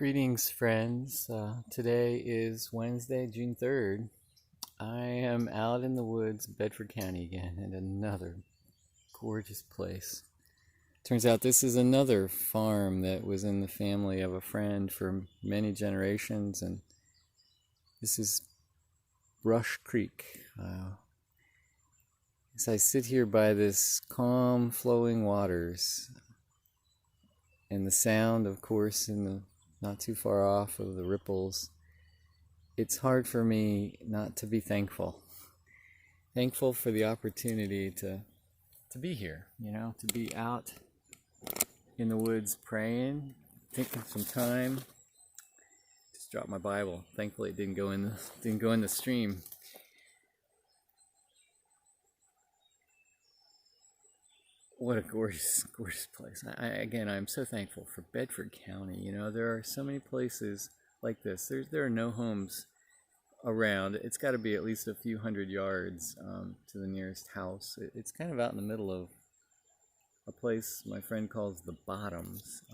Greetings, friends. Today is Wednesday, June 3rd. I am out in the woods, Bedford County again, in another gorgeous place. Turns out this is another farm that was in the family of a friend for many generations, and this is Brush Creek. As I sit here by this calm, flowing waters, and the sound, of course, in the not too far off of the ripples, it's hard for me not to be thankful. Thankful for the opportunity to be here, to be out in the woods praying, taking some time. Just dropped my Bible. Thankfully it didn't go in the stream. What a gorgeous, gorgeous place. I'm so thankful for Bedford County. There are so many places like this. There are no homes around. It's got to be at least a few hundred yards to the nearest house. It's kind of out in the middle of a place my friend calls the Bottoms.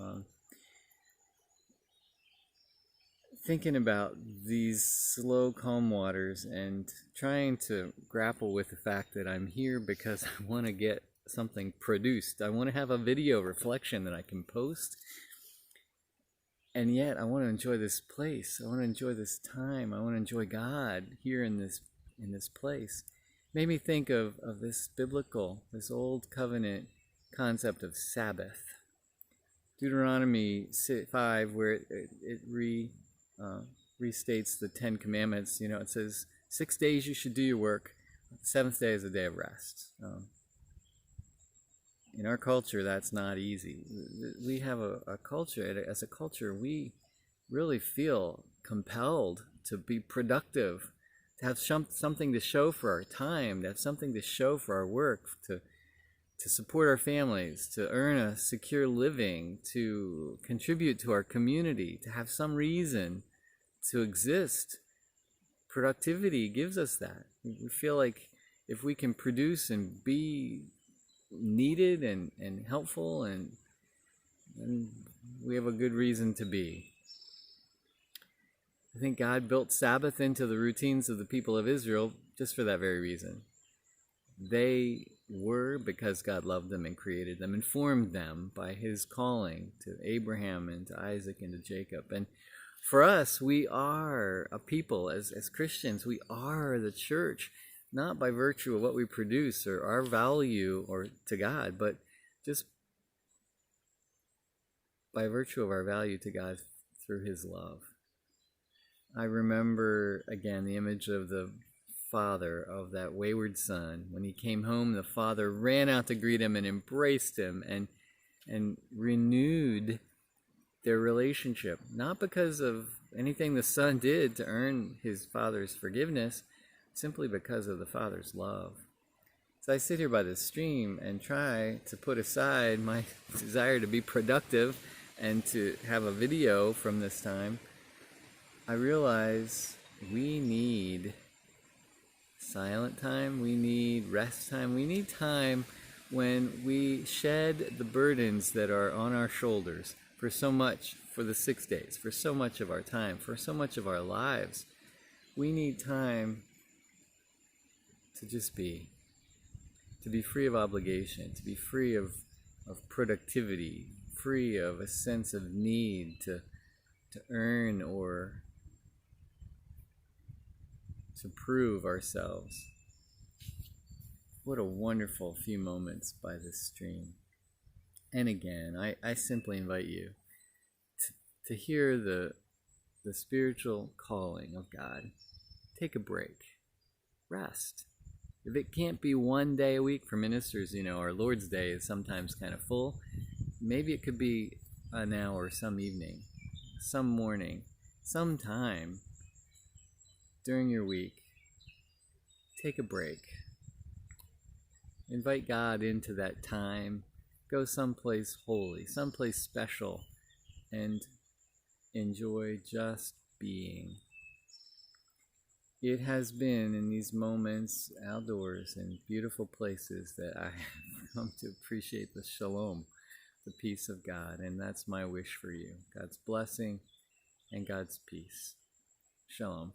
Thinking about these slow, calm waters and trying to grapple with the fact that I'm here because I want to get something produced. I want to have a video reflection that I can post, and yet I want to enjoy this place. I want to enjoy this time. I want to enjoy God here in this place. Made me think of this this old covenant concept of Sabbath. Deuteronomy 5, where it restates the 10 Commandments. It says 6 days you should do your work. The seventh day is a day of rest. In our culture, that's not easy. We have a culture, as a culture, we really feel compelled to be productive, to have something to show for our time, to have something to show for our work, to support our families, to earn a secure living, to contribute to our community, to have some reason to exist. Productivity gives us that. We feel like if we can produce and be needed and helpful, and we have a good reason to be. I think God built Sabbath into the routines of the people of Israel just for that very reason. They were, because God loved them and created them and formed them by his calling to Abraham and to Isaac and to Jacob. And for us, we are a people, as Christians, we are the church, not by virtue of what we produce or our value or to God, but just by virtue of our value to God through his love. I remember, again, the image of the father of that wayward son. When he came home, the father ran out to greet him and embraced him and renewed their relationship, not because of anything the son did to earn his father's forgiveness, simply because of the Father's love. So I sit here by the stream and try to put aside my desire to be productive and to have a video from this time. I realize we need silent time, we need rest time, we need time when we shed the burdens that are on our shoulders for so much, for the 6 days, for so much of our time, for so much of our lives. We need time to just be, to be free of obligation, to be free of productivity, free of a sense of need to earn or to prove ourselves. What a wonderful few moments by this stream. And again, I simply invite you to hear the spiritual calling of God. Take a break. Rest. If it can't be one day a week for ministers, our Lord's Day is sometimes kind of full. Maybe it could be an hour some evening, some morning, some time during your week. Take a break. Invite God into that time. Go someplace holy, someplace special, and enjoy just being. It has been in these moments outdoors in beautiful places that I have come to appreciate the shalom, the peace of God, and that's my wish for you. God's blessing, and God's peace. Shalom.